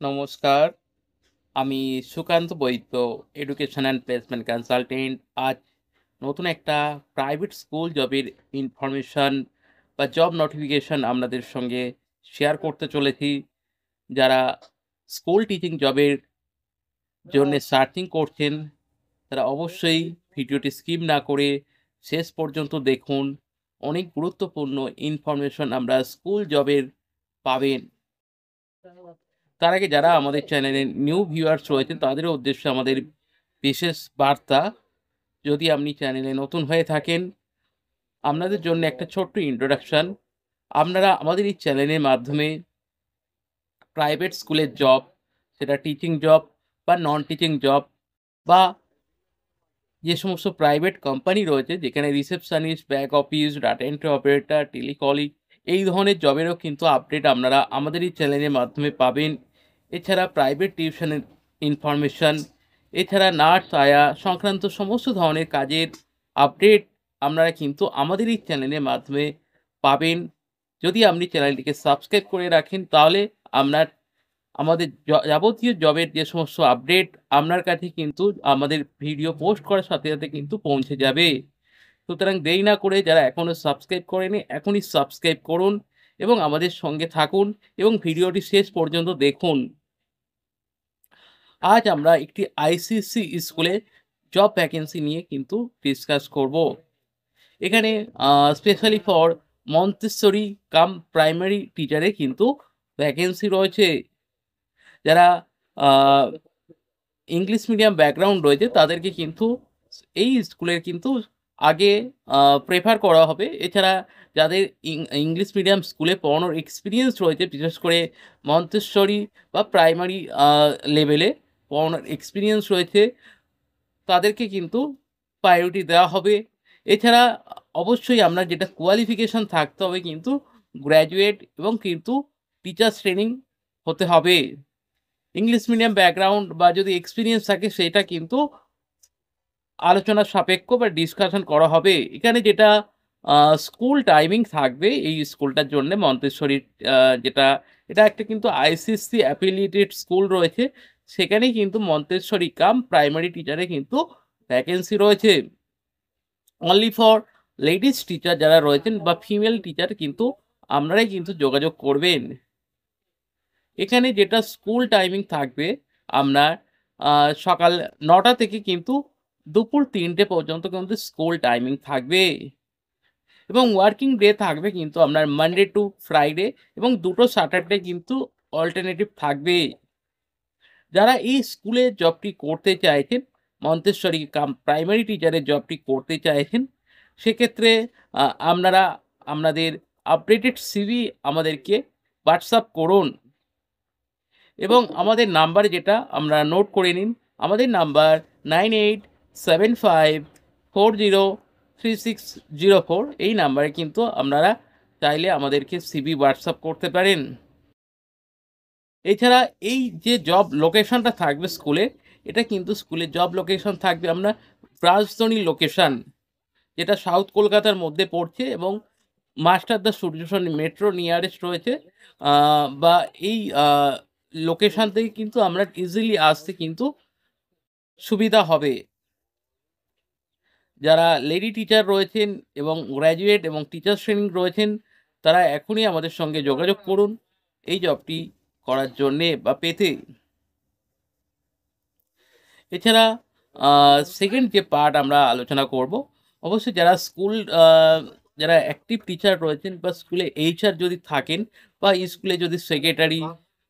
নমস্কার, আমি সুকান্ত বৈদ্য, education and placement consultant. আজ নতুন একটা প্রাইভেট স্কুল জবের ইনফরমেশন বা জব নোটিফিকেশন আপনাদের সঙ্গে শেয়ার করতে চলেছি। যারা স্কুল টিচিং জবের জন্যে সার্চিং করছেন, তারা অবশ্যই ভিডিওটি স্কিপ না করে শেষ পর্যন্ত দেখুন। অনেক গুরুত্বপূর্ণ ইনফরমেশন আমরা স্কুল জবের পাবেন। তার আগে যারা আমাদের চ্যানেলে নিউ ভিউয়ার্স রয়েছেন তাদের উদ্দেশ্যে আমাদের বিশেষ বার্তা। যদি আপনি চ্যানেলে নতুন হয়ে থাকেন, আপনাদের জন্য একটা ছোট্ট ইন্ট্রোডাকশন। আপনারা আমাদের এই চ্যানেলের মাধ্যমে প্রাইভেট স্কুলের জব, সেটা টিচিং জব বা নন টিচিং জব, বা যে সমস্ত প্রাইভেট কোম্পানি রয়েছে যেখানে receptionist, back office, data entry operator, telecalling এই ধরনের জবেরও কিন্তু আপডেট আপনারা আমাদের এই চ্যানেলের মাধ্যমে পাবেন। এছাড়া প্রাইভেট টিউশনের ইনফরমেশন, এছাড়া নার্স, আয়া সংক্রান্ত সমস্ত ধরনের কাজের আপডেট আপনারা কিন্তু আমাদের এই চ্যানেলের মাধ্যমে পাবেন। যদি আপনি চ্যানেলটিকে সাবস্ক্রাইব করে রাখেন তাহলে আপনার আমাদের যাবতীয় জবের যে সমস্ত আপডেট আপনার কাছে কিন্তু আমাদের ভিডিও পোস্ট করার সাথে, সাথে কিন্তু পৌঁছে যাবে। সুতরাং দেরি না করে যারা এখনও সাবস্ক্রাইব করেনি, এখনই সাবস্ক্রাইব করুন এবং আমাদের সঙ্গে থাকুন এবং ভিডিওটি শেষ পর্যন্ত দেখুন। আজ আমরা একটি আইসিএসসি স্কুলে জব ভ্যাকেন্সি নিয়ে কিন্তু ডিসকাস করব। এখানে specially for Montessori cum primary টিচারে কিন্তু ভ্যাকেন্সি রয়েছে। যারা আ ইংলিশ মিডিয়াম ব্যাকগ্রাউন্ড রয়েছে তাদেরকে কিন্তু এই স্কুলের কিন্তু আগে প্রেফার করা হবে। এছাড়া যাদের ইংলিশ মিডিয়াম স্কুলে পড়ানোর এক্সপেরিয়েন্স রয়েছে, বিশেষ করে মন্তেশ্বরী বা প্রাইমারি লেভেলে পড়ানোর এক্সপেরিয়েন্স রয়েছে, তাদেরকে কিন্তু প্রায়োরিটি দেওয়া হবে। এছাড়া অবশ্যই আপনার যেটা কোয়ালিফিকেশন থাকতে হবে কিন্তু গ্র্যাজুয়েট এবং কিন্তু টিচার্স ট্রেনিং হতে হবে। ইংলিশ মিডিয়াম ব্যাকগ্রাউন্ড বা যদি এক্সপেরিয়েন্স থাকে সেটা কিন্তু আলোচনা সাপেক্ষ বা ডিসকাশন করা হবে। এখানে যেটা স্কুল টাইমিং থাকবে এই স্কুলটার জন্যে মন্তেশ্বরীর, আ যেটা এটা একটা কিন্তু আইসিএসসি অ্যাফিলিয়েটেড স্কুল রয়েছে। সেখানেই কিন্তু মন্তেশ্বরী কাম প্রাইমারি টিচারে কিন্তু ভ্যাকেন্সি রয়েছে। অনলি ফর লেডিস টিচার যারা রয়েছেন বা ফিমেল টিচার কিন্তু আপনারাই কিন্তু যোগাযোগ করবেন। এখানে যেটা স্কুল টাইমিং থাকবে আপনার সকাল ৯টা থেকে কিন্তু দুপুর ৩টে পর্যন্ত কিন্তু স্কুল টাইমিং থাকবে এবং ওয়ার্কিং ডে থাকবে কিন্তু আপনার মানডে টু ফ্রাইডে এবং দুটো স্যাটারডে কিন্তু অল্টারনেটিভ থাকবে। যারা এই স্কুলে জবটি করতে চাইছেন, মন্তেশ্বরী কাম প্রাইমারি টিচারের জবটি করতে চাইছেন, সেক্ষেত্রে আপনারা আপনাদের আপডেটেড সিভি আমাদেরকে হোয়াটসঅ্যাপ করুন এবং আমাদের নাম্বার যেটা আমরা নোট করে নিন। আমাদের নাম্বার 9875403604। এই নাম্বারে কিন্তু আপনারা চাইলে আমাদেরকে সিভি হোয়াটসঅ্যাপ করতে পারেন। এছাড়া এই যে জব লোকেশনটা থাকবে স্কুলে, এটা কিন্তু স্কুলের জব লোকেশন থাকবে আপনার ব্রাজতনী লোকেশন, যেটা সাউথ কলকাতার মধ্যে পড়ছে এবং মাস্টারদা সূর্যসরণী মেট্রো নিয়ারেস্ট রয়েছে। বা এই লোকেশন থেকে কিন্তু আমরা ইজিলি আসতে কিন্তু সুবিধা হবে। যারা লেডি টিচার রয়েছেন এবং গ্র্যাজুয়েট এবং টিচার্স ট্রেনিং রয়েছেন, তারা এখনই আমাদের সঙ্গে যোগাযোগ করুন এই জবটি করার জন্যে বা পেতে। এছাড়া আ সেকেন্ড যে পার্ট আমরা আলোচনা করব, অবশ্যই যারা স্কুল যারা অ্যাক্টিভ টিচার রয়েছেন বা স্কুলে এইচআর যদি থাকেন বা স্কুলে যদি সেক্রেটারি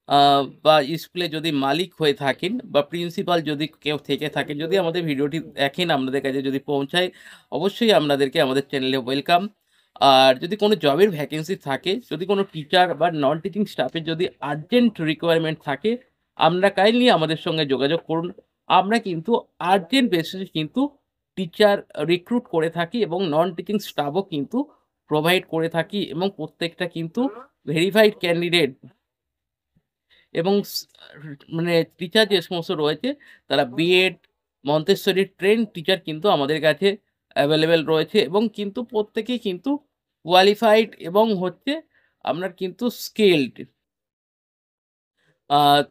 আ বা স্কুলে যদি মালিক হয়ে থাকেন বা প্রিন্সিপাল যদি কেউ থেকে থাকেন, যদি আমাদের ভিডিওটি দেখেন আপনাদের কাছে যদি পৌঁছায়, অবশ্যই আপনাদেরকে আমাদের চ্যানেলে ওয়েলকাম। আর যদি কোনো জবের ভ্যাকেন্সি থাকে, যদি কোনো টিচার বা নন টিচিং স্টাফের যদি আর্জেন্ট রিকোয়ারমেন্ট থাকে, আপনারা কাইন্ডলি আমাদের সঙ্গে যোগাযোগ করুন। আমরা কিন্তু আর্জেন্ট বেসিসে কিন্তু টিচার রিক্রুট করে থাকি এবং নন টিচিং স্টাফও কিন্তু প্রোভাইড করে থাকি এবং প্রত্যেকটা কিন্তু ভেরিফাইড ক্যান্ডিডেট এবং মানে টিচার যে সমস্ত রয়েছে তারা বিএড, মন্তেশ্বরী ট্রেন্ড টিচার কিন্তু আমাদের কাছে অ্যাভেলেবেল রয়েছে এবং কিন্তু প্রত্যেকেই কিন্তু কোয়ালিফাইড এবং হচ্ছে আপনার কিন্তু স্কিলড।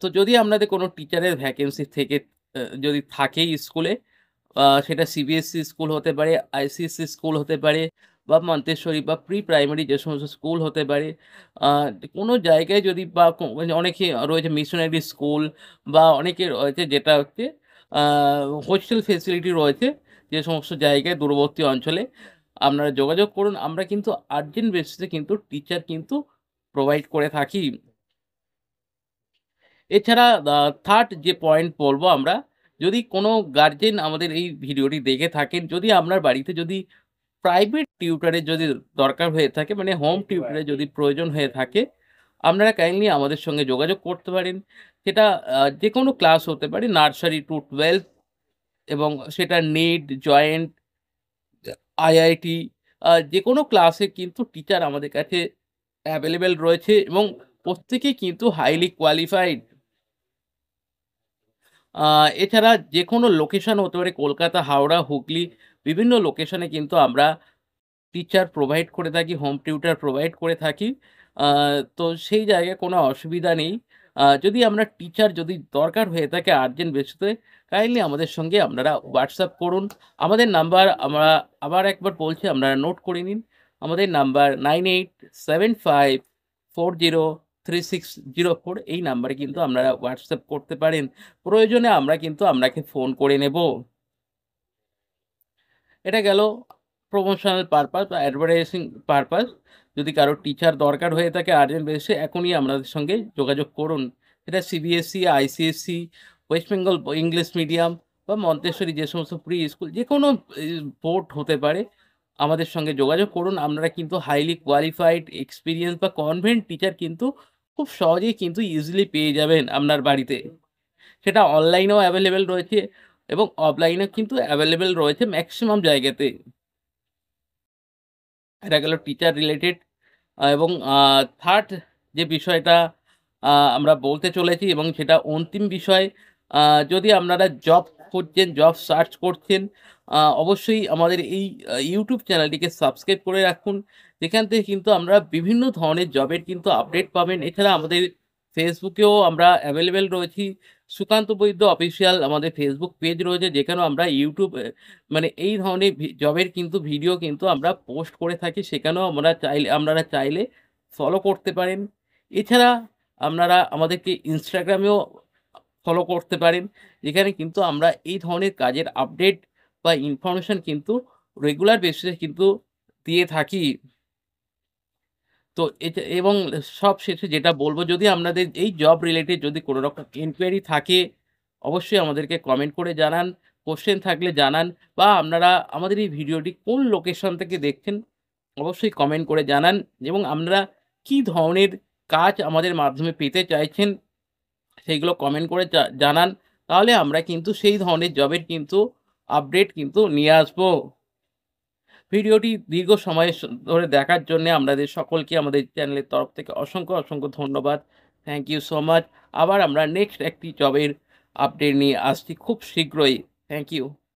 তো যদি আপনাদের কোনো টিচারের ভ্যাকেন্সি থেকে যদি থাকেই স্কুলে, সেটা সিবিএসসি স্কুল হতে পারে, আইসিএসসি স্কুল হতে পারে বা মন্তেশ্বরী বা প্রি প্রাইমারি যে সমস্ত স্কুল হতে পারে। আ কোনো জায়গায় যদি বা মানে অনেকে রয়েছে মিশনারি স্কুল বা অনেকে রয়েছে যেটা হচ্ছে আ হোস্টেল ফেসিলিটি রয়েছে যে সমস্ত জায়গায় দূরবর্তী অঞ্চলে আপনারা যোগাযোগ করুন। আমরা কিন্তু আর্জেন্ট বেসিসে কিন্তু টিচার কিন্তু প্রোভাইড করে থাকি। এছাড়া 3rd যে পয়েন্ট বলব আমরা, যদি কোনো গার্জেন আমাদের এই ভিডিওটি দেখে থাকেন, যদি আপনার বাড়িতে যদি প্রাইভেট টিউটরের যদি দরকার হয়ে থাকে, মানে হোম টিউটরের যদি প্রয়োজন হয়ে থাকে, আপনারা কাইন্ডলি আমাদের সঙ্গে যোগাযোগ করতে পারেন। সেটা যেকোনো ক্লাস হতে পারে, নার্সারি টু 12 এবং সেটা নিট, জয়েন্ট, আইআইটি যেকোনো ক্লাসে কিন্তু টিচার আমাদের কাছে অ্যাভেলেবেল রয়েছে এবং প্রত্যেকেই কিন্তু হাইলি কোয়ালিফাইড। আ এছাড়া যেকোনো লোকেশন হতে পারে কলকাতা, হাওড়া, হুগলি বিভিন্ন লোকেশনে কিন্তু আমরা টিচার প্রোভাইড করে থাকি, হোম টিউটর প্রোভাইড করে থাকি। আ তো সেই জায়গায় কোনো অসুবিধা নেই। যদি আমরা টিচার যদি দরকার হয়ে থাকে আর্জেন্ট বেসিসে কাইন্ডলি আমাদের সঙ্গে আপনারা WhatsApp করুন। আমাদের নাম্বার আমরা আবার একবার বলছি আপনারা নোট করে নিন। আমাদের নাম্বার 9875403604 এই নাম্বারে কিন্তু আপনারা WhatsApp করতে পারেন। প্রয়োজনে আমরা কিন্তু আপনাকে ফোন করে নেব। এটা গেল প্রমোশনাল পারপাস বা অ্যাডভার্টাইজিং পারপাস। যদি কারো টিচার দরকার হয়ে থাকে আর্জেন্ট বেসিসে এখনই আমাদের সঙ্গে যোগাযোগ করুন। সেটা CBSE, ICSE, West Bengal English medium বা মন্তেশ্বরী যে সমস্ত প্রি স্কুল যেকোনো বোর্ড হতে পারে। আমাদের সঙ্গে যোগাযোগ করুন। আপনারা কিন্তু হাইলি কোয়ালিফাইড, এক্সপেরিয়েন্স বা কনভেন্ট টিচার কিন্তু খুব সহজেই কিন্তু ইজিলি পেয়ে যাবেন আপনার বাড়িতে। সেটা অনলাইনেও অ্যাভেলেবেল রয়েছে এবং অফলাইনেও কিন্তু অ্যাভেলেবেল রয়েছে ম্যাক্সিমাম জায়গাতে। এটা গেল টিচার রিলেটেড এবং 3rd যে বিষয়টা আমরা বলতে চলেছি এবং সেটা অন্তিম বিষয়। আ যদি আপনারা জব খুঁজছেন, জব সার্চ করছেন, অবশ্যই আমাদের এই YouTube চ্যানেলটিকে সাবস্ক্রাইব করে রাখুন। যেখান থেকে কিন্তু আমরা বিভিন্ন ধরনের জবের কিন্তু আপডেট পাবেন। এছাড়া আমাদের ফেসবুকেও আমরা অ্যাভেলেবেল রয়েছি। সুকান্ত বৈদ্য অফিসিয়াল আমাদের ফেসবুক পেজ রয়েছে যেখানেও আমরা YouTube মানে এই ধরনের জবের কিন্তু ভিডিও কিন্তু আমরা পোস্ট করে থাকি। সেখানেও আপনারা চাইলে ফলো করতে পারেন। এছাড়া আপনারা আমাদেরকে Instagram এও ফলো করতে পারেন। যেখানে কিন্তু আমরা এই ধরনের কাজের আপডেট বা ইনফরমেশন কিন্তু রেগুলার বেসিসে কিন্তু দিয়ে থাকি। তো এবং সবশেষে যেটা বলব যদি আপনাদের এই জব রিলেটেড যদি কোনো রকম এনকোয়ারি থাকে অবশ্যই আমাদেরকে কমেন্ট করে জানান। কোয়েশ্চেন থাকলে জানান বা আপনারা আমাদের এই ভিডিওটি কোন লোকেশন থেকে দেখছেন অবশ্যই কমেন্ট করে জানান এবং আপনারা কী ধরনের কাজ আমাদের মাধ্যমে পেতে চাইছেন সেইগুলো কমেন্ট করে জানান। তাহলে আমরা কিন্তু সেই ধরনের জবের কিন্তু আপডেট কিন্তু নিয়ে আসবো। ভিডিওটি দীর্ঘ সময় ধরে দেখার জন্যে আপনাদের সকলকে আমাদের চ্যানেলের তরফ থেকে অসংখ্য, অসংখ্য ধন্যবাদ। Thank you so much. আবার আমরা নেক্সট একটি জবের আপডেট নিয়ে আসছি খুব শীঘ্রই। Thank you.